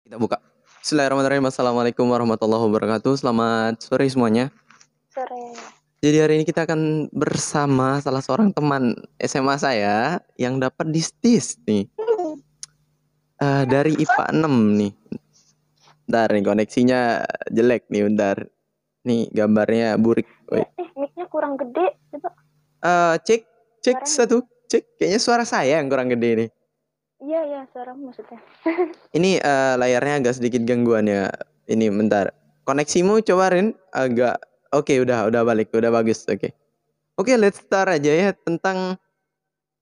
Kita buka. Bismillahirrahmanirrahim. Assalamualaikum warahmatullahi wabarakatuh. Selamat sore semuanya. Sore. Jadi hari ini kita akan bersama salah seorang teman SMA saya yang dapat distis nih. Dari IPA 6 nih. Bentar nih koneksinya jelek nih, bentar. Nih gambarnya burik. Mic-nya kurang gede. Coba. Cek Suaranya. satu. Cek, kayaknya suara saya yang kurang gede nih. Iya, suara maksudnya. Ini layarnya agak sedikit gangguan ya. Ini bentar. Koneksimu coba Rin agak oke, udah balik, udah bagus. Oke, let's start aja ya tentang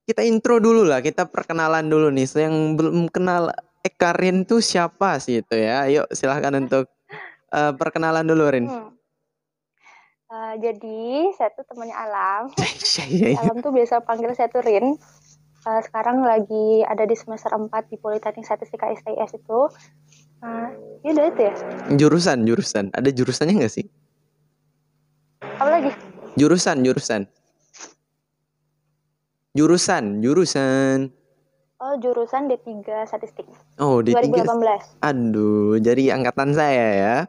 kita intro dulu lah, kita perkenalan dulu nih. Yang belum kenal Karin tuh siapa sih itu ya? Ayo silahkan untuk perkenalan dulu Rin. Jadi saya tuh temannya Alam. Alam tuh biasa panggil saya tuh Rin. Sekarang lagi ada di semester 4 di Politeknik Statistika STIS itu. Ya udah itu ya. Jurusan. Ada jurusannya nggak sih? Apa lagi? Jurusan. Oh, jurusan D3 Statistik. Oh, D3. 2018. Aduh, jadi angkatan saya ya.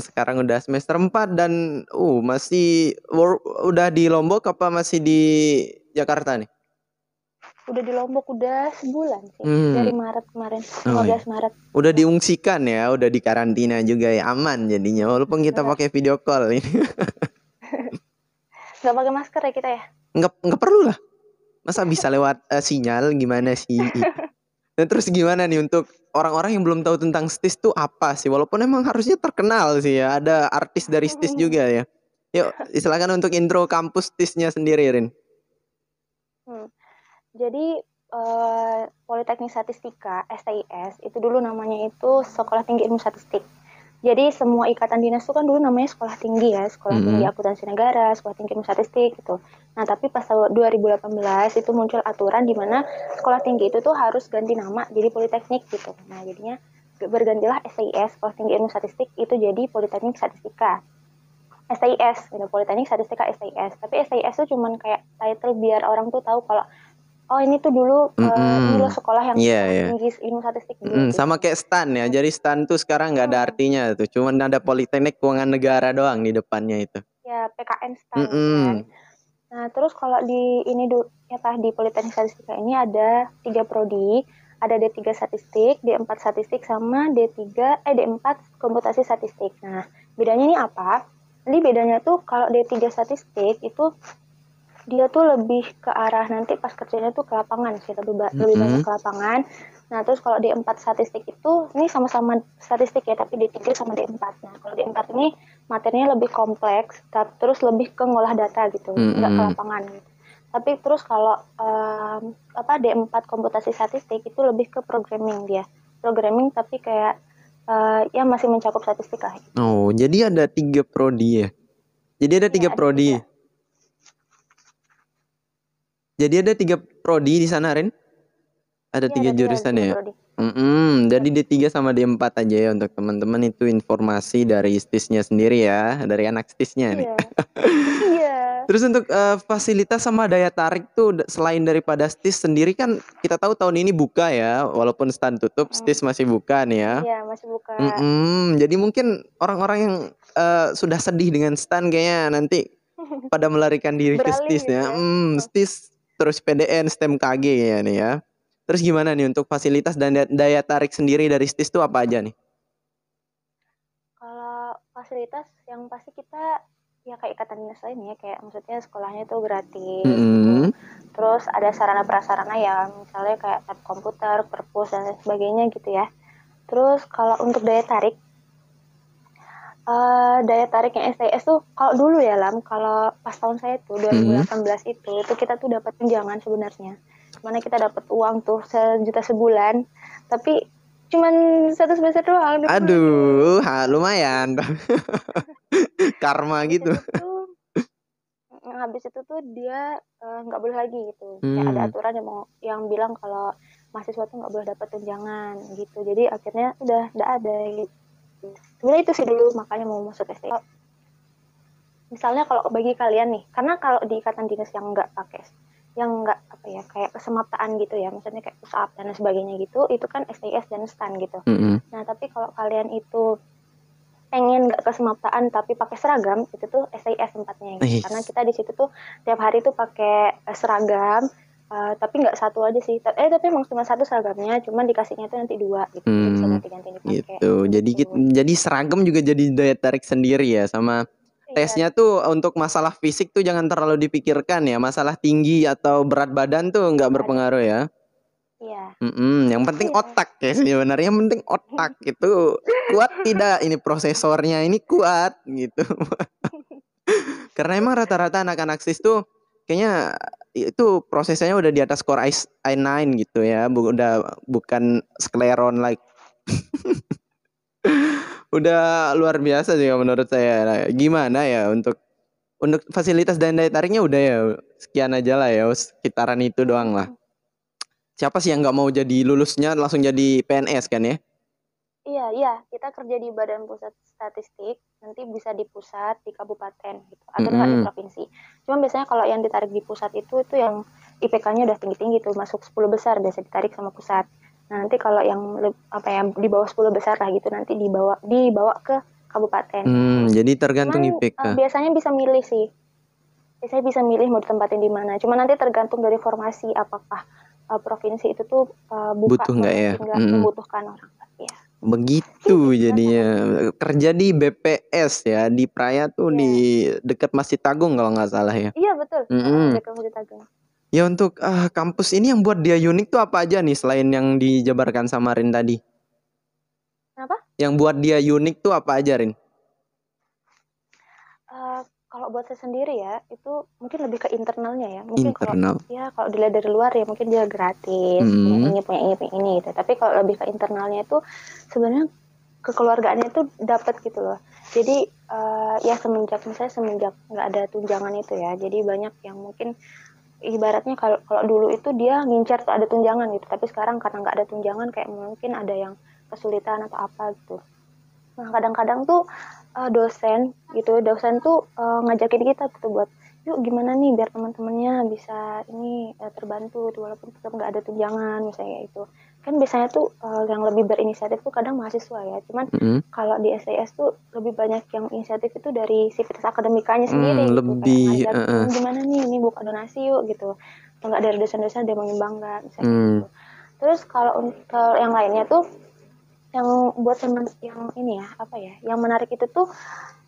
Sekarang udah semester 4 dan masih udah di Lombok apa masih di Jakarta nih? Udah di Lombok udah sebulan sih. Dari Maret kemarin, 15 Maret. Udah diungsikan ya, udah di karantina juga ya, aman jadinya walaupun kita pakai video call ini. Nggak pakai masker ya kita ya? Nggak perlu lah. Masa bisa lewat sinyal gimana sih? Dan terus gimana nih untuk orang-orang yang belum tahu tentang STIS tuh apa sih? Walaupun emang harusnya terkenal sih ya, ada artis dari STIS juga ya. Yuk, silakan untuk intro kampus STIS-nya sendiri, Rin. Jadi Politeknik Statistika STIS itu dulu namanya itu Sekolah Tinggi Ilmu Statistik. Jadi semua ikatan dinas itu kan dulu namanya sekolah tinggi ya, sekolah tinggi akuntansi negara, sekolah tinggi ilmu statistik gitu. Nah tapi pas tahun 2018 itu muncul aturan di mana sekolah tinggi itu tuh harus ganti nama jadi politeknik gitu. Nah jadinya bergantilah STIS, sekolah tinggi ilmu statistik itu jadi Politeknik Statistika STIS gitu, Politeknik Statistika STIS. Tapi STIS itu cuman kayak title biar orang tuh tahu kalau oh ini tuh dulu ini loh sekolah yang tinggi ilmu statistik dulu. Sama kayak STAN ya. Jadi STAN tuh sekarang nggak ada artinya tuh. Cuman ada Politeknik Keuangan Negara doang di depannya itu. Ya PKN STAN kan. Nah terus kalau di ini di Politeknik Statistika ini ada 3 prodi. Ada D3 Statistik, D4 Statistik sama D4 Komputasi Statistik. Nah bedanya ini apa? Jadi bedanya tuh kalau D3 Statistik itu dia tuh lebih ke arah nanti pas kerjanya tuh ke lapangan sih, lebih banyak ke lapangan. Nah terus kalau D4 statistik itu ini sama-sama statistik ya, tapi D3 sama D4. Nah kalau D4 ini materinya lebih kompleks, terus lebih ke ngolah data gitu, nggak ke lapangan gitu. Tapi terus kalau D4 komputasi statistik itu lebih ke programming dia, programming tapi kayak ya masih mencakup statistika. Gitu. Oh jadi ada 3 prodi ya? Jadi ada 3 prodi. Jadi ada 3 prodi di sana, Rin? Ada 3 jurusan ya? Jadi D3 sama D4 aja ya untuk teman-teman, itu informasi dari STIS-nya sendiri ya, dari anak STIS-nya nih. Iya. Terus untuk fasilitas sama daya tarik tuh selain daripada STIS sendiri kan kita tahu tahun ini buka ya, walaupun STAN tutup, STIS masih buka nih ya. Iya, masih buka. Jadi mungkin orang-orang yang sudah sedih dengan STAN kayaknya nanti pada melarikan diri ke STIS ya. STIS terus PDN, STEM KG ya nih ya. Terus gimana nih untuk fasilitas dan daya tarik sendiri dari STIS itu apa aja nih? Kalau fasilitas yang pasti kita ya kayak ikatan dinas lainnya, kayak maksudnya sekolahnya itu gratis gitu. Terus ada sarana prasarana ya, misalnya kayak tab komputer, perpus dan sebagainya gitu ya. Terus kalau untuk daya tariknya STS tuh kalau dulu ya kalau pas tahun saya tuh 2018 itu kita tuh dapat tunjangan sebenarnya. Mana kita dapat uang tuh 1 juta sebulan, tapi cuman 1 semester doang. Aduh, lumayan. Karma gitu. Habis itu tuh dia nggak boleh lagi gitu. Kayak ada aturan yang bilang kalau mahasiswa tuh nggak boleh dapat tunjangan gitu. Jadi akhirnya udah nggak ada gitu. Sebenarnya itu sih dulu makanya mau masuk STI. Misalnya kalau bagi kalian nih, karena kalau di ikatan dinas yang nggak pakai yang nggak apa ya kayak kesemaptaan gitu ya, maksudnya kayak push up dan sebagainya gitu, itu kan STS dan stand gitu. Nah tapi kalau kalian itu pengen nggak kesemaptaan tapi pakai seragam, itu tuh SIS tempatnya gitu. Karena kita di situ tuh tiap hari tuh pakai seragam, tapi nggak satu aja sih. Tapi emang cuma satu seragamnya, cuman dikasihnya tuh nanti dua gitu. Jadi bisa ganti-ganti dipakai. Gitu. Jadi seragam juga jadi daya tarik sendiri ya, sama tesnya tuh untuk masalah fisik tuh jangan terlalu dipikirkan ya. Masalah tinggi atau berat badan tuh nggak berpengaruh ya. Iya. Yang penting otak ya sebenarnya, yang penting otak itu kuat tidak, ini prosesornya ini kuat gitu. Karena emang rata-rata anak-anak SIS tuh kayaknya itu prosesnya udah di atas Core i9 gitu ya, udah bukan Celeron like. Udah luar biasa sih menurut saya. Nah, gimana ya untuk fasilitas dan daya tariknya udah ya sekian aja lah ya, sekitaran itu doang lah. Siapa sih yang nggak mau jadi lulusnya langsung jadi PNS kan ya? Iya, kita kerja di Badan Pusat Statistik, nanti bisa di pusat, di kabupaten gitu, atau nggak di provinsi. Cuma biasanya kalau yang ditarik di pusat itu yang IPK-nya udah tinggi-tinggi tuh, masuk 10 besar biasa ditarik sama pusat. Nah, nanti kalau yang di bawah 10 besar lah gitu, nanti dibawa ke kabupaten. Jadi tergantung Cuman, IPK. biasanya bisa milih sih. Biasanya bisa milih mau ditempatin di mana. Cuma nanti tergantung dari formasi apakah provinsi itu tuh buka butuh nggak ya? sehingga membutuhkan orang. Ya. Begitu jadinya. Kerja di BPS ya, di Praya tuh di dekat Masjid Agung kalau nggak salah ya. Iya betul, dekat Masjid Agung. Ya untuk kampus ini yang buat dia unik tuh apa aja nih selain yang dijabarkan sama Rin tadi? Kenapa? Yang buat dia unik tuh apa aja, Rin? Kalau buat saya sendiri ya, itu mungkin lebih ke internalnya ya. Mungkin internal. kalau dilihat dari luar ya mungkin dia gratis, punya ini gitu. Tapi kalau lebih ke internalnya itu sebenarnya kekeluargaannya itu dapat gitu loh. Jadi ya semenjak nggak ada tunjangan itu ya. Jadi banyak yang mungkin ibaratnya kalau dulu itu dia ngincar tuh ada tunjangan gitu. Tapi sekarang karena nggak ada tunjangan kayak mungkin ada yang kesulitan atau apa gitu. Nah kadang-kadang tuh dosen tuh ngajakin kita gitu buat yuk gimana nih biar teman-temannya bisa ini terbantu tuh, walaupun tetap nggak ada tunjangan misalnya itu kan biasanya tuh yang lebih berinisiatif tuh kadang mahasiswa ya, cuman kalau di SIS tuh lebih banyak yang inisiatif itu dari sivitas akademikanya sendiri gitu, lebih kayak ngajakin gimana nih ini buka donasi yuk gitu, atau nggak dari dosen-dosen ada yang menyumbangkan misalnya gitu. Terus kalau untuk yang lainnya tuh yang buat yang ini ya apa ya yang menarik itu tuh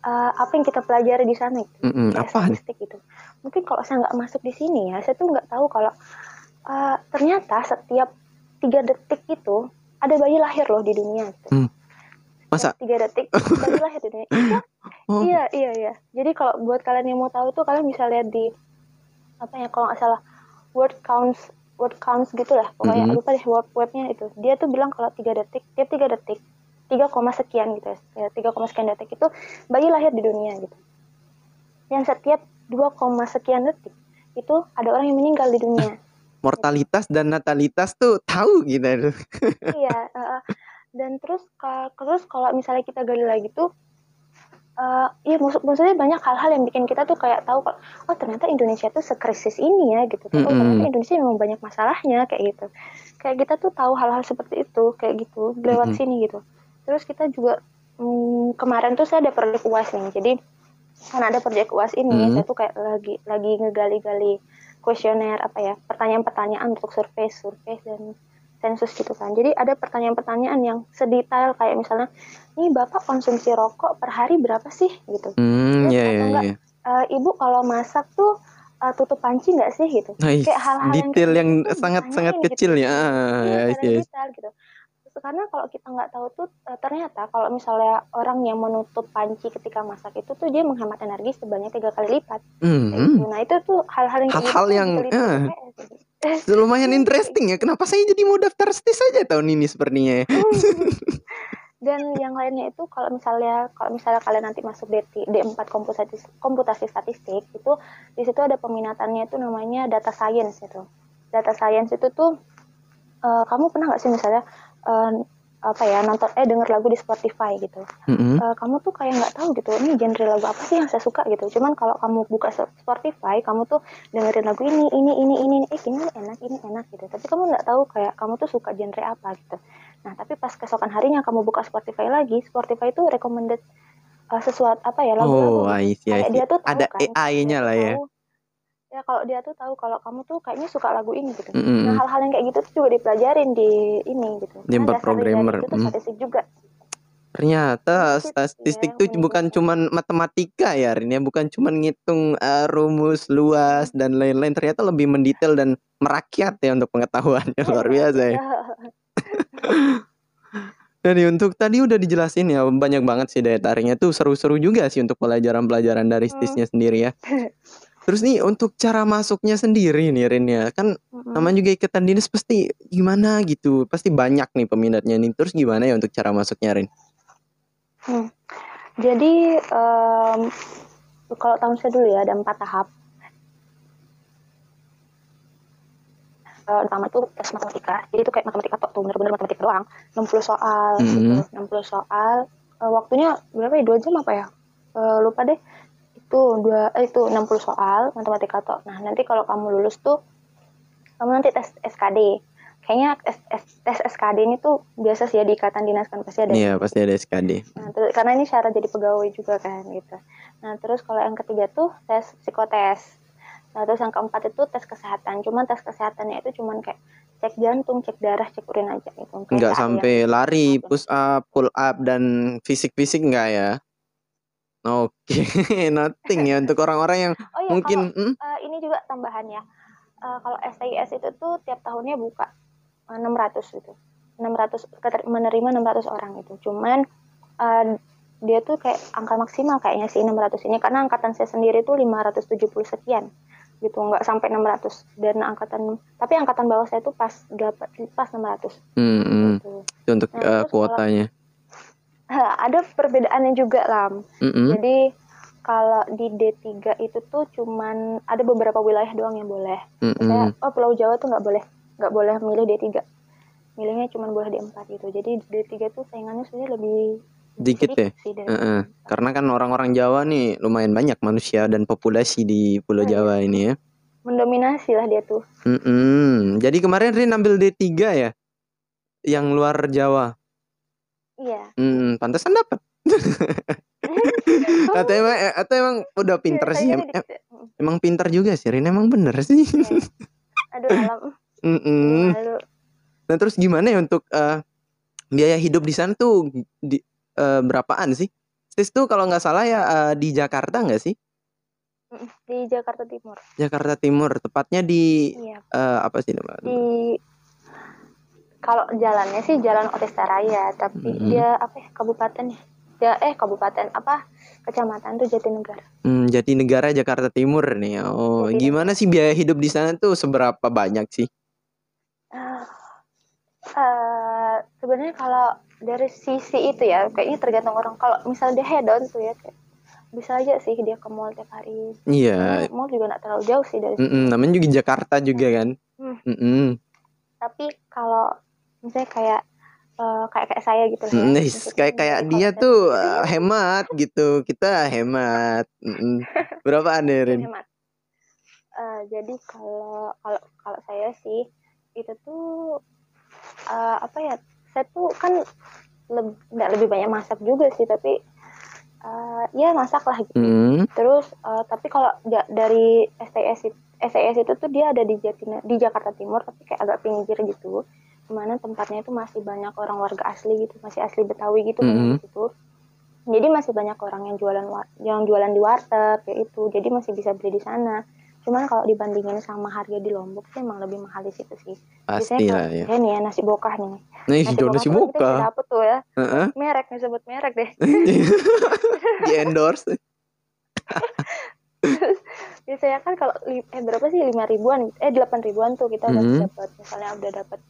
apa yang kita pelajari di sana gitu, kayak statistik gitu. Mungkin kalau saya nggak masuk di sini ya, saya tuh nggak tahu kalau ternyata setiap 3 detik itu ada bayi lahir loh di dunia gitu. Masa? 3 detik bayi lahir di dunia. Iya. Jadi kalau buat kalian yang mau tahu tuh kalian bisa lihat di apa ya kalau nggak salah word counts gitulah pokoknya lupa deh webnya itu, dia tuh bilang kalau 3 detik 3, sekian gitu ya 3, sekian detik itu bayi lahir di dunia gitu, yang setiap 2, sekian detik itu ada orang yang meninggal di dunia. Mortalitas dan natalitas tuh tahu gitu. Iya, dan terus kalau misalnya kita gali lagi tuh iya maksudnya banyak hal-hal yang bikin kita tuh kayak tahu kalau oh ternyata Indonesia tuh sekrisis ini ya gitu. Oh ternyata Indonesia memang banyak masalahnya kayak gitu. Kayak kita tuh tahu hal-hal seperti itu kayak gitu lewat sini gitu. Terus kita juga kemarin tuh saya ada proyek UAS nih. Jadi karena ada proyek UAS ini saya tuh kayak lagi ngegali-gali kuesioner apa ya, pertanyaan-pertanyaan untuk survei dan sensus gitu kan. Jadi ada pertanyaan-pertanyaan yang sedetail kayak misalnya, nih Bapak konsumsi rokok per hari berapa sih gitu. Terus atau enggak, Ibu kalau masak tuh tutup panci nggak sih gitu. Kayak hal-hal detail yang gitu, sangat-sangat kecil gitu. Iya, detail gitu. Karena kalau kita nggak tahu tuh ternyata kalau misalnya orang yang menutup panci ketika masak itu tuh dia menghemat energi sebanyak 3 kali lipat. Gitu. Nah itu tuh hal-hal yang lumayan interesting ya. Kenapa saya jadi mau daftar STIS saja tahun ini sepertinya ya. Dan yang lainnya itu kalau misalnya kalian nanti masuk D4 komputasi statistik itu di situ ada peminatannya itu namanya data science itu. Data science itu tuh kamu pernah nggak sih misalnya apa ya, nonton denger lagu di Spotify gitu. Kamu tuh kayak nggak tahu gitu, ini genre lagu apa sih yang saya suka gitu. Cuman kalau kamu buka Spotify, kamu tuh dengerin lagu ini, ini, ini enak gitu. Tapi kamu nggak tahu kayak kamu tuh suka genre apa gitu. Nah, tapi pas keesokan harinya kamu buka Spotify lagi, Spotify tuh recommended sesuatu apa ya, lagu-lagu Oh, gitu. I see, I Kayak see. dia tuh tahu Ada kan, kayak dia AI-nya tuh lah ya. tahu ya kalau dia tuh tahu kalau kamu tuh kayaknya suka lagu ini gitu. Nah, Mm-mm. hal-hal yang kayak gitu tuh juga dipelajarin di ini gitu. Dia Karena empat dasar dari programmer. itu tuh statistik juga. Ternyata Gitu ya, statistik tuh uniknya. bukan cuman matematika ya, Rin ya, bukan cuman ngitung rumus luas dan lain-lain. Ternyata lebih mendetail dan merakyat ya untuk pengetahuannya. Luar Iya, biasa ya. betul. Jadi untuk tadi udah dijelasin ya, banyak banget sih daya tariknya tuh, seru-seru juga sih untuk pelajaran-pelajaran dari STIS-nya sendiri ya. Terus nih untuk cara masuknya sendiri nih Rin ya, kan namanya juga ikatan dinas pasti gimana gitu, pasti banyak nih peminatnya nih. Terus gimana ya untuk cara masuknya Rin? Jadi kalau tahun saya dulu ya ada 4 tahap. Pertama itu tes matematika. Jadi itu kayak matematika tuh bener-bener matematika doang. 60 soal gitu. 60 soal. Waktunya berapa ya? 2 jam apa ya? Lupa deh. Itu 60 soal matematika toh. Nah, nanti kalau kamu lulus tuh kamu nanti tes SKD. Kayaknya tes SKD ini tuh biasa sih ya di ikatan dinas kan pasti ada. Iya, pasti ada SKD. Nah, terus, karena ini syarat jadi pegawai juga kan gitu. Nah, terus kalau yang ketiga tuh tes psikotes. Nah, terus yang keempat itu tes kesehatan. Cuman tes kesehatannya itu cuman kayak cek jantung, cek darah, cek urin aja gitu. Kayak Nggak nggak ada yang sampai lari, gitu. push up, pull up, dan fisik-fisik nggak ya? Oke, nothing ya untuk orang-orang yang Oh iya, kalau mungkin ini juga tambahannya. Kalau STIS itu tuh tiap tahunnya buka 600 gitu. 600 menerima 600 orang itu. Cuman dia tuh kayak angka maksimal kayaknya sih 600 ini karena angkatan saya sendiri tuh 570 sekian gitu, nggak sampai 600. Dan tapi angkatan bawah saya tuh pas 600 gitu. itu untuk Nah, terus kuotanya. ada perbedaannya juga lah. Jadi kalau di D3 itu tuh cuman ada beberapa wilayah doang yang boleh. Misalnya Pulau Jawa tuh nggak boleh milih D3. Milihnya cuma boleh D4 gitu. Jadi D3 tuh saingannya sebenarnya lebih Dikit ya. sih dari Karena kan orang-orang Jawa nih lumayan banyak manusia dan populasi di Pulau Jawa ini ya. Mendominasi lah dia tuh. Jadi kemarin Rin ambil D3 ya? Yang luar Jawa. Iya. Pantesan dapat. atau emang udah pinter sih. Emang pinter juga sih Rin, emang bener sih. Aduh alam. Malu. Nah terus gimana ya untuk biaya hidup di sana tuh berapaan sih? Sis tuh kalau nggak salah ya di Jakarta nggak sih? Di Jakarta Timur. Jakarta Timur, tepatnya di apa sih namanya? Kalau jalannya sih Jalan Otesta Raya, tapi dia apa ya, kabupaten ya? Kabupaten apa? Kecamatan tuh Jatinegara. Jatinegara Jakarta Timur nih. Oh, gimana sih biaya hidup di sana tuh seberapa banyak sih? Sebenarnya kalau dari sisi itu ya kayaknya tergantung orang. Kalau misalnya dia hedon tuh ya kayak bisa aja sih dia ke mall tiap hari. Iya. Mall juga nggak terlalu jauh sih dari sini. Namanya juga Jakarta juga kan. Tapi kalau misalnya kayak saya gitu ya. Kayak dia tuh hemat gitu. Kita hemat. Berapaan deh Rin? Hemat. Jadi kalau saya sih itu tuh apa ya? Saya tuh kan nggak lebih banyak masak juga sih, tapi ya masak lah gitu. Terus tapi kalau dari STS itu tuh dia ada di Jakarta Timur, tapi kayak agak pinggir gitu, dimana tempatnya itu masih banyak orang warga asli gitu, masih asli Betawi gitu banyak gitu. Jadi masih banyak orang yang jualan di warteg kayak itu, jadi masih bisa beli di sana. Cuman kalau dibandingin sama harga di Lombok sih emang lebih mahal di situ sih. Pasti lah ya. Nih ya nasi bokah nih. Nasi bokah kita bisa dapet tuh ya. Merek deh. Di endorse. Biasanya kan kalau berapa sih 5.000-an 8.000-an tuh kita udah dapat, misalnya udah dapat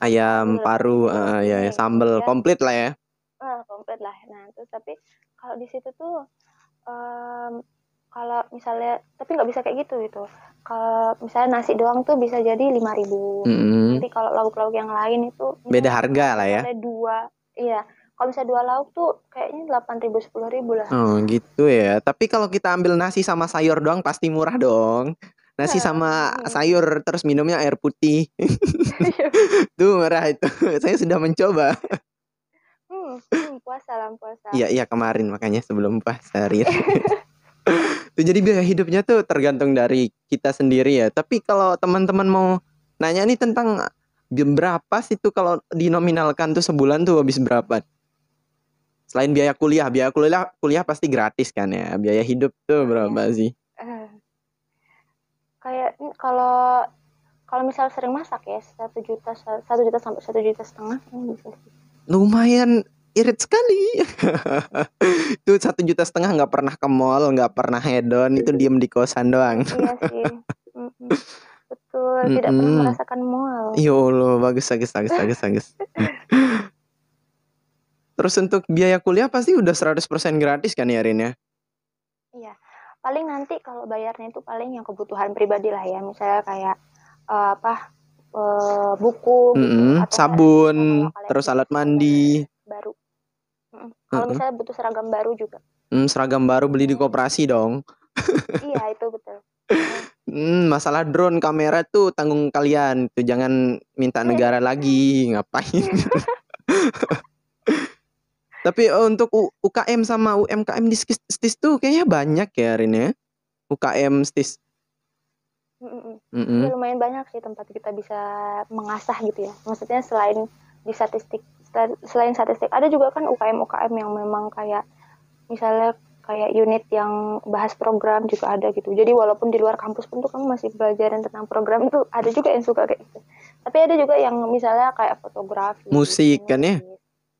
ayam paru ya sambal komplit lah ya. Komplit lah. Nah terus tapi kalau di situ tuh kalau misalnya tapi nggak bisa kayak gitu. Kalau misalnya nasi doang tuh bisa jadi 5.000. Nanti kalau lauk-lauk yang lain itu beda harga lah ya. Misalnya Iya, kalau misalnya 2 lauk tuh kayaknya 8.000 10.000 lah. Oh gitu ya. Tapi kalau kita ambil nasi sama sayur doang pasti murah dong. Nasi sama sayur terus minumnya air putih. Tuh murah itu. Saya sudah mencoba. Puasa lah puasa. Iya iya kemarin makanya sebelum puasa Rin. Tuh, jadi biaya hidupnya tuh tergantung dari kita sendiri ya. Tapi kalau teman-teman mau nanya nih tentang berapa sih tuh kalau dinominalkan tuh sebulan tuh habis berapa? Selain biaya kuliah pasti gratis kan ya. Biaya hidup tuh Iya. berapa sih? Kayak kalau kalau misal sering masak ya 1 juta 1 juta sampai 1,5 juta bisa sih. Lumayan irit sekali. Tuh 1,5 juta nggak pernah ke mall, nggak pernah hedon, itu diem di kosan doang. Iya sih. Betul, tidak pernah Mm-mm. merasakan mual. Ya Allah, bagus, bagus, bagus, bagus, bagus. Terus untuk biaya kuliah pasti udah 100% gratis kan ya Rin ya? Iya. Paling nanti kalau bayarnya itu paling yang kebutuhan pribadi lah ya. Misalnya kayak buku gitu atau kayak Sabun, kalau kalian terus butuh alat seragam mandi. baru. Kalau misalnya butuh seragam baru juga. Seragam baru beli di koperasi dong. Iya, itu betul. Masalah drone kamera tuh tanggung kalian. Tuh jangan minta negara lagi. Ngapain? Tapi untuk UKM sama UMKM di STIS tuh kayaknya banyak ya Rin ya. UKM STIS. Ya lumayan banyak sih tempat kita bisa mengasah gitu ya. Maksudnya selain di selain statistik ada juga kan UKM yang memang kayak misalnya kayak unit yang bahas program juga ada gitu. Jadi walaupun di luar kampus pun tuh kamu masih belajaran tentang program itu ada juga yang suka kayak gitu. Tapi ada juga yang misalnya kayak fotografi, Musik kan ya. musik,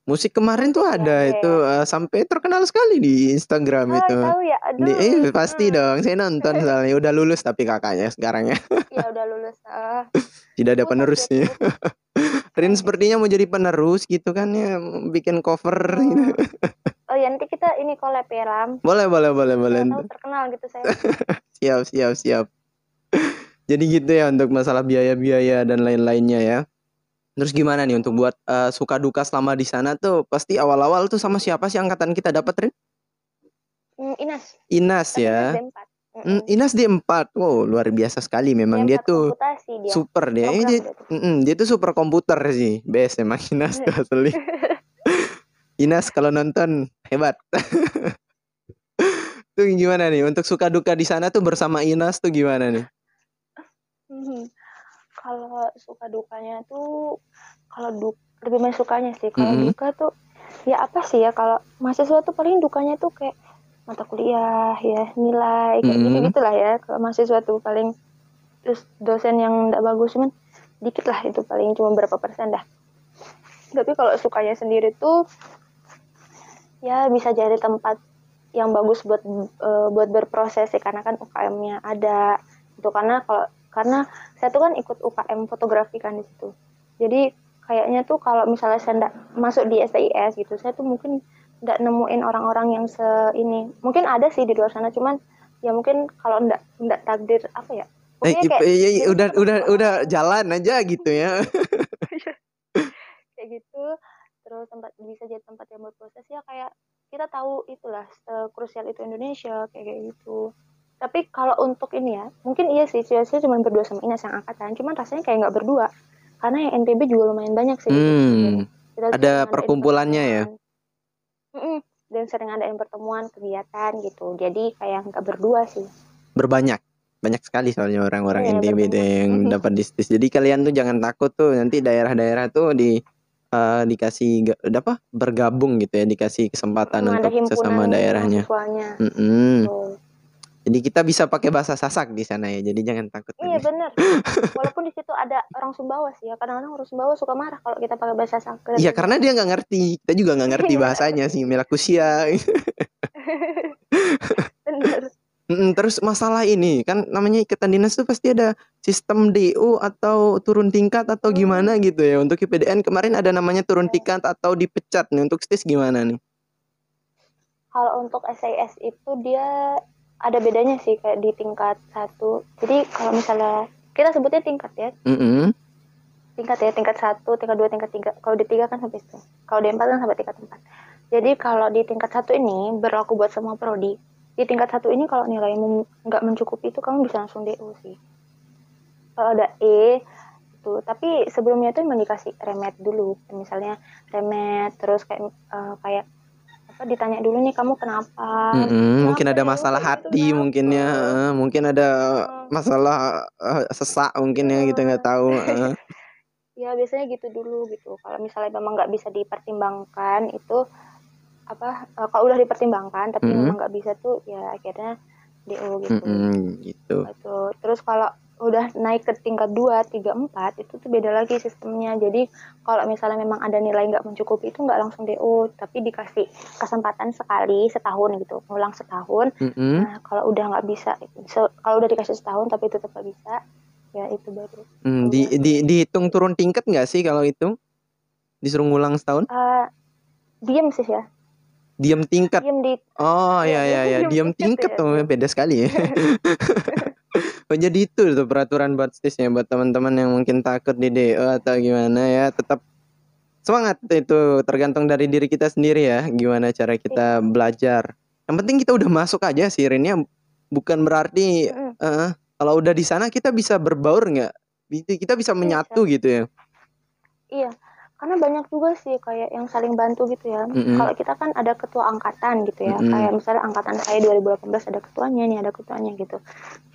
Musik kemarin tuh ya ada itu band. sampai terkenal sekali di Instagram itu. Tahu ya, aduh. Pasti dong, saya nonton soalnya udah lulus tapi kakaknya sekarang ya. Ya udah lulus. Tidak ada Ciputat dia penerusnya. Ciputat. Rin sepertinya mau jadi penerus gitu kan ya, bikin cover gitu. Oh ya nanti kita ini collab ya Ram. Boleh, boleh, boleh, boleh. Siapa tahu terkenal gitu saya. Siap, siap, siap. Jadi gitu ya untuk masalah biaya-biaya dan lain-lainnya ya. Terus gimana nih untuk buat suka duka selama di sana tuh pasti awal-awal tuh sama siapa sih angkatan kita dapat Rin? Inas. Inas Tapi Inas ya. D4. Inas di 4. Wow, luar biasa sekali memang dia D4 tuh komputasi dia. super dia. Program Dia, dia tuh. dia tuh super komputer sih. Best emang Inas tuh asli. Inas kalau nonton hebat. Tuh gimana nih untuk suka duka di sana tuh bersama Inas tuh gimana nih? Kalau suka dukanya tuh lebih banyak sukanya sih. Kalau duka tuh ya apa sih ya kalau mahasiswa tuh paling dukanya tuh kayak mata kuliah ya nilai kayak gitu gitulah ya. Kalau mahasiswa tuh paling terus dosen yang nggak bagus cuman dikit lah itu paling cuma berapa persen dah. Tapi kalau sukanya sendiri tuh ya bisa jadi tempat yang bagus buat berproses sih karena kan UKM-nya ada itu karena saya tuh kan ikut UKM fotografi kan di situ jadi kayaknya tuh kalau misalnya saya nggak masuk di STIS gitu saya tuh mungkin nggak nemuin orang-orang yang ini mungkin ada sih di luar sana cuman ya mungkin kalau nggak takdir apa ya pokoknya kayak udah jalan aja gitu ya. kayak gitu terus bisa jadi tempat yang berproses ya kayak kita tahu itulah krusial itu Indonesia kayak gitu tapi kalau untuk ini ya mungkin iya sih saya cuma berdua sama Ines yang angkatan cuman rasanya kayak nggak berdua karena yang NTB juga lumayan banyak sih kita ada perkumpulannya ya dan sering adain pertemuan kegiatan gitu jadi kayak nggak berdua sih berbanyak sekali soalnya orang-orang NTB itu yang dapat distis. Jadi kalian tuh jangan takut tuh nanti daerah-daerah tuh dikasih apa bergabung gitu ya dikasih kesempatan untuk sesama daerahnya. Jadi kita bisa pakai bahasa Sasak di sana ya. Jadi jangan takut. Iya benar. Walaupun di situ ada orang Sumbawa sih ya. Kadang-kadang orang Sumbawa suka marah kalau kita pakai bahasa Sasak. Iya karena dia nggak ngerti. Kita juga nggak ngerti bahasanya sih. Melakusia. Benar. Terus masalah ini kan namanya ikatan dinas tuh pasti ada sistem DU atau turun tingkat atau gimana gitu ya. Untuk IPDN kemarin ada namanya turun tingkat atau dipecat nih. Untuk STIS gimana nih? Kalau untuk SIS itu dia ada bedanya sih kayak di tingkat 1. Jadi kalau misalnya kita sebutnya tingkat ya. tingkat ya, tingkat 1, tingkat 2, tingkat 3. Kalau D3 kan sampai itu. Kalau D4 kan sampai tingkat 4. Jadi kalau di tingkat 1 ini berlaku buat semua prodi. Di tingkat 1 ini kalau nilaimu nggak mencukupi itu kamu bisa langsung DO sih. Kalau ada E itu, tapi sebelumnya itu memang dikasih remed dulu. Misalnya remed, terus kayak apa, ditanya dulu nih kamu kenapa? Mungkin ada Ya, masalah kayak gitu, hati mungkin ya, mungkin ada masalah sesak mungkin ya, kita nggak tahu. Ya biasanya gitu dulu gitu. Kalau misalnya memang nggak bisa dipertimbangkan itu apa, kalau udah dipertimbangkan tapi memang nggak bisa tuh ya akhirnya DO gitu. Gitu. Gitu. Terus kalau udah naik ke tingkat 2, 3, 4 itu tuh beda lagi sistemnya. Jadi kalau misalnya memang ada nilai nggak mencukupi itu nggak langsung DO, tapi dikasih kesempatan sekali setahun gitu, ngulang setahun. Nah kalau udah nggak bisa, kalau udah dikasih setahun tapi tetap nggak bisa, ya itu baru. Dihitung turun tingkat nggak sih kalau itu? Disuruh ngulang setahun? Diem sih ya. Diem tingkat. Oh ya, diem tingkat tuh beda sekali ya. Oh, jadi itu tuh peraturan buat stisnya, buat teman-teman yang mungkin takut di DO atau gimana ya, tetap semangat, itu tergantung dari diri kita sendiri ya, gimana cara kita belajar. Yang penting kita udah masuk aja sih, Rinnya. Bukan berarti kalau udah di sana kita bisa berbaur nggak? Kita bisa menyatu gitu ya. Iya, karena banyak juga sih kayak yang saling bantu gitu ya. Kalau kita kan ada ketua angkatan gitu ya, kayak misalnya angkatan saya 2018 ada ketuanya nih, ada ketuanya gitu.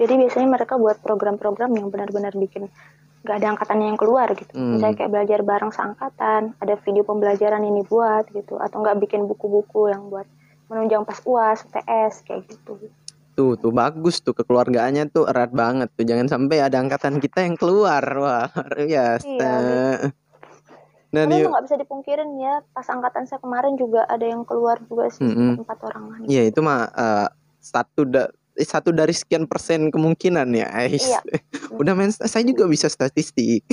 Jadi biasanya mereka buat program-program yang benar-benar bikin nggak ada angkatannya yang keluar gitu. Misalnya kayak belajar bareng seangkatan, ada video pembelajaran ini buat gitu, atau nggak bikin buku-buku yang buat menunjang pas UAS, UTS kayak gitu. Tuh bagus tuh, kekeluargaannya tuh erat banget tuh. Jangan sampai ada angkatan kita yang keluar. Wah, luar biasa. Iya gitu. Nah, tapi nggak bisa dipungkirin ya, pas angkatan saya kemarin juga ada yang keluar juga sih, 4 orang. Iya, itu mah satu dari sekian persen kemungkinan ya, Ais. Iya. Udah saya juga bisa statistik.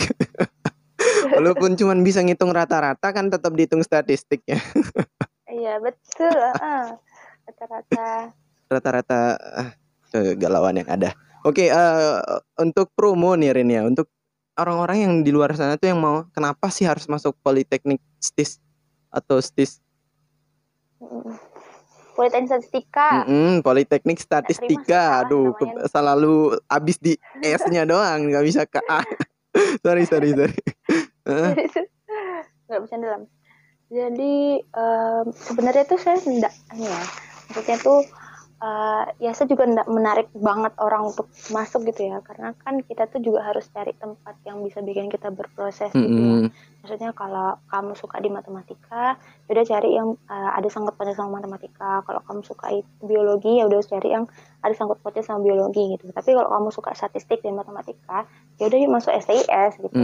Walaupun cuma bisa ngitung rata-rata kan tetap dihitung statistik ya. Iya betul. Rata-rata kegalauan yang ada. Oke, untuk promo nih Rin ya, untuk orang-orang yang di luar sana tuh yang mau, kenapa sih harus masuk Politeknik STIS atau STIS? Politeknik Statistika. Politeknik Statistika. Aduh, selalu habis di S-nya doang, nggak bisa ke A. sorry. Nggak bisa dalam. Jadi sebenarnya tuh saya enggak ya. Maksudnya tuh ya saya juga enggak menarik banget orang untuk masuk gitu ya, karena kan kita tuh juga harus cari tempat yang bisa bikin kita berproses gitu ya. Maksudnya kalau kamu suka di matematika, udah cari yang ada sangkut pautnya sama matematika. Kalau kamu suka biologi, ya udah cari yang ada sangkut pautnya sama biologi gitu. Tapi kalau kamu suka statistik dan matematika, ya udah yuk masuk STIS gitu.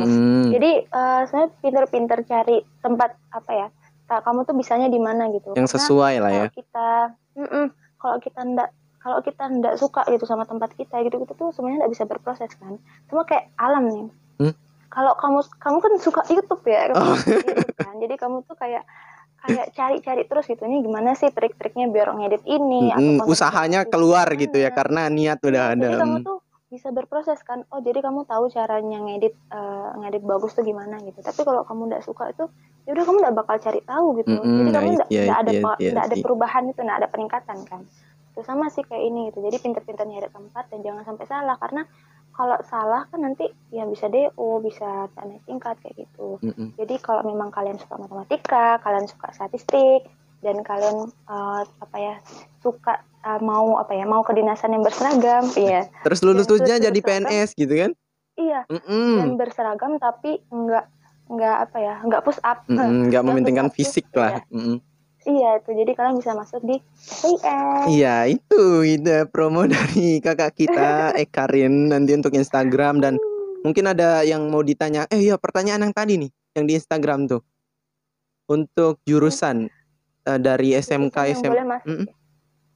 Jadi saya pinter-pinter cari tempat apa ya, kamu tuh bisanya di mana gitu. Yang sesuai lah ya. Kalau kita ndak suka gitu sama tempat kita gitu tuh sebenarnya nggak bisa berproses kan. Cuma kayak alam nih. Kalau kamu kan suka YouTube ya, YouTube kan. Jadi kamu tuh kayak cari terus gitu, nih gimana sih trik-triknya biar ngedit ini, atau usahanya keluar gitu ya, karena niat udah ada. Jadi kamu tuh bisa berproses kan. Oh jadi kamu tahu caranya ngedit bagus tuh gimana gitu. Tapi kalau kamu nggak suka itu, ya udah kamu nggak bakal cari tahu gitu. Jadi kamu nggak ada perubahan itu, nggak ada peningkatan kan. Itu sama sih kayak ini gitu. Jadi pinter-pinter nyari tempat dan jangan sampai salah, karena kalau salah kan nanti ya bisa DO, bisa naik tingkat kayak gitu. Jadi kalau memang kalian suka matematika, kalian suka statistik, dan kalian suka mau kedinasan yang berseragam, iya. Terus lulusnya jadi PNS gitu kan? Iya. Dan berseragam tapi nggak push up. Nggak mementingkan fisik lah. Iya itu, jadi kalian bisa masuk di STIS. Iya itu ide promo dari kakak kita Karin nanti untuk Instagram, dan mungkin ada yang mau ditanya. Iya, pertanyaan yang tadi nih yang di Instagram tuh untuk jurusan dari SMK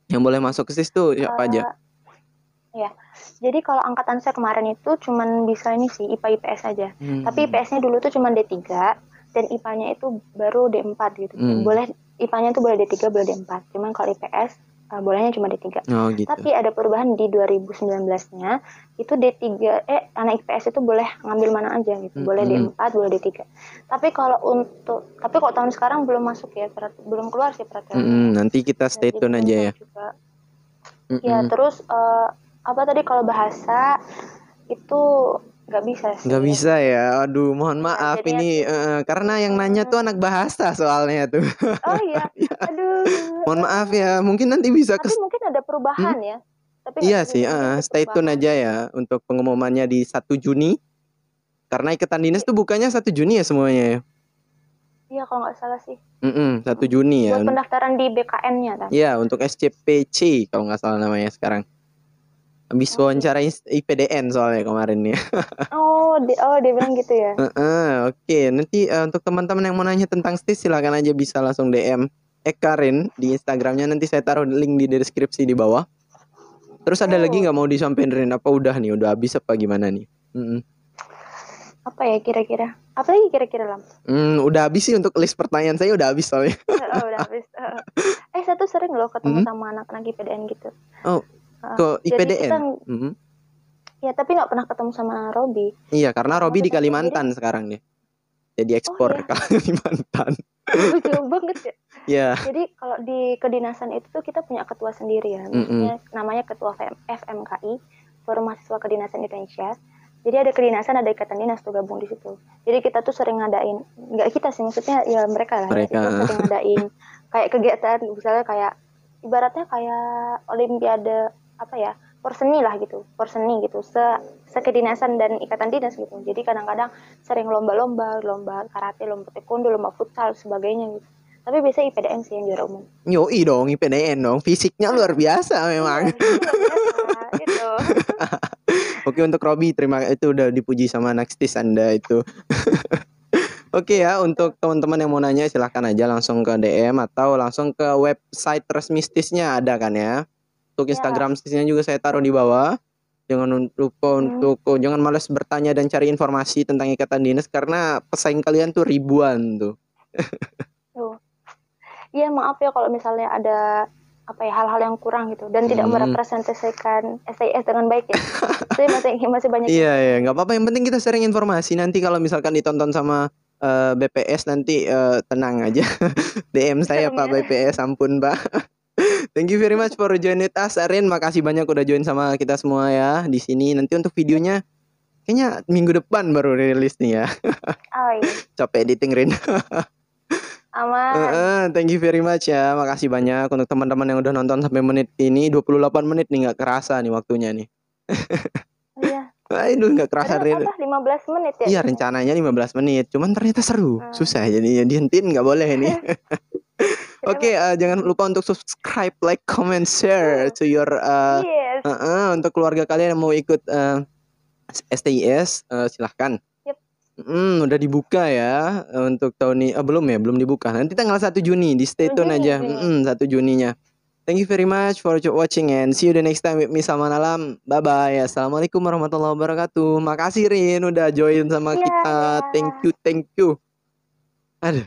yang boleh masuk ke STIS tuh siapa aja? Ya, jadi kalau angkatan saya kemarin itu cuman bisa ini sih IPA IPS aja. Tapi IPS-nya dulu tuh cuman D3 dan IPA-nya itu baru D4 gitu. Boleh IPA-nya tuh boleh D3, boleh D4. Cuman kalau IPS bolehnya cuma D3. Oh gitu. Tapi ada perubahan di 2019-nya, itu D3 anak IPS itu boleh ngambil mana aja gitu. Boleh D4, boleh D3. Tapi kalau tahun sekarang belum masuk ya, belum keluar sih peraturannya. Nanti kita stay tune aja ya. Juga. Ya, terus apa tadi kalau bahasa itu nggak bisa sih. Nggak bisa ya. Aduh, mohon maaf ini karena yang nanya tuh anak bahasa soalnya tuh. Oh iya. Aduh. Mohon maaf ya. Mungkin nanti bisa Tapi mungkin ada perubahan ya. Tapi iya sih, stay tune aja ya untuk pengumumannya di 1 Juni. Karena Ikatan Dinas tuh bukannya 1 Juni ya semuanya ya. Iya, kalau nggak salah sih. 1 Juni ya. Buat pendaftaran di BKN-nya kan. Iya, untuk SCPC kalau nggak salah namanya sekarang. Habis wawancara IPDN soalnya kemarin nih. Dia bilang gitu ya. Oke. Nanti untuk teman-teman yang mau nanya tentang STIS silakan aja bisa langsung DM Karin di Instagramnya. Nanti saya taruh link di deskripsi di bawah. Terus ada lagi nggak mau disampaikan Rin? Apa udah nih? Udah habis apa gimana nih? Apa ya kira-kira? Apa lagi kira-kira Lam? Udah habis sih untuk list pertanyaan saya udah habis soalnya. Udah habis. Saya tuh sering loh ketemu sama anak-anak IPDN gitu. Ke IPDN? Ya, tapi nggak pernah ketemu sama Robi. Iya, karena Robi di Kalimantan sekarang nih. Jadi ekspor ke Kalimantan. Jauh banget ya. Iya. Jadi kalau di kedinasan itu tuh kita punya ketua sendiri ya. Namanya ketua FMKI, Forum Mahasiswa Kedinasan Indonesia. Jadi ada kedinasan, ada ikatan dinas tuh gabung di situ. Jadi kita tuh sering ngadain, nggak kita sih, maksudnya ya mereka lah. Mereka sering ngadain kayak kegiatan, misalnya kayak ibaratnya kayak olimpiade apa ya, porseni lah gitu, sekedinasan dan ikatan dinas gitu. Jadi kadang-kadang sering lomba karate, lomba taekwondo, lomba futsal sebagainya gitu. Tapi biasanya IPDN sih yang juara umum. Yoi dong, IPDN dong, fisiknya luar biasa memang. Gitu. Oke, untuk Robi terima kasih, itu udah dipuji sama anak STIS Anda itu. Oke ya, untuk teman-teman yang mau nanya silahkan aja langsung ke DM atau langsung ke website resmi STIS-nya ada kan ya. Untuk Instagram STIS-nya juga saya taruh di bawah. Jangan lupa jangan malas bertanya dan cari informasi tentang ikatan dinas karena pesaing kalian tuh ribuan tuh. Iya, maaf ya kalau misalnya ada hal-hal yang kurang gitu dan tidak merepresentasikan STIS dengan baik ya. Saya masih banyak. Iya, nggak apa-apa, yang penting kita sharing informasi. Nanti kalau misalkan ditonton sama BPS nanti tenang aja. DM saya Pak BPS, ampun Pak. Thank you very much for join with us, Arin. Makasih banyak udah join sama kita semua ya di sini. Nanti untuk videonya kayaknya minggu depan baru rilis nih ya. Capek editing, Rin. Aman. Thank you very much ya. Makasih banyak untuk teman-teman yang udah nonton sampai menit ini 28 menit nih, nggak kerasa nih waktunya nih. Iya. Aduh, nggak kerasa Rin. 15 menit ya? Iya, rencananya 15 menit. Cuman ternyata seru. Susah jadi dihentiin nggak boleh nih. Oke, jangan lupa untuk subscribe, like, comment, share to your untuk keluarga kalian yang mau ikut STIS, silahkan. Udah dibuka ya untuk tahun ini. Belum dibuka. Nanti tanggal 1 Juni di stay tune aja. 1 Juninya. Thank you very much for watching and see you the next time with me Salman Alam. Bye bye. Assalamualaikum warahmatullahi wabarakatuh. Makasih Rin udah join sama kita. Thank you. Aduh.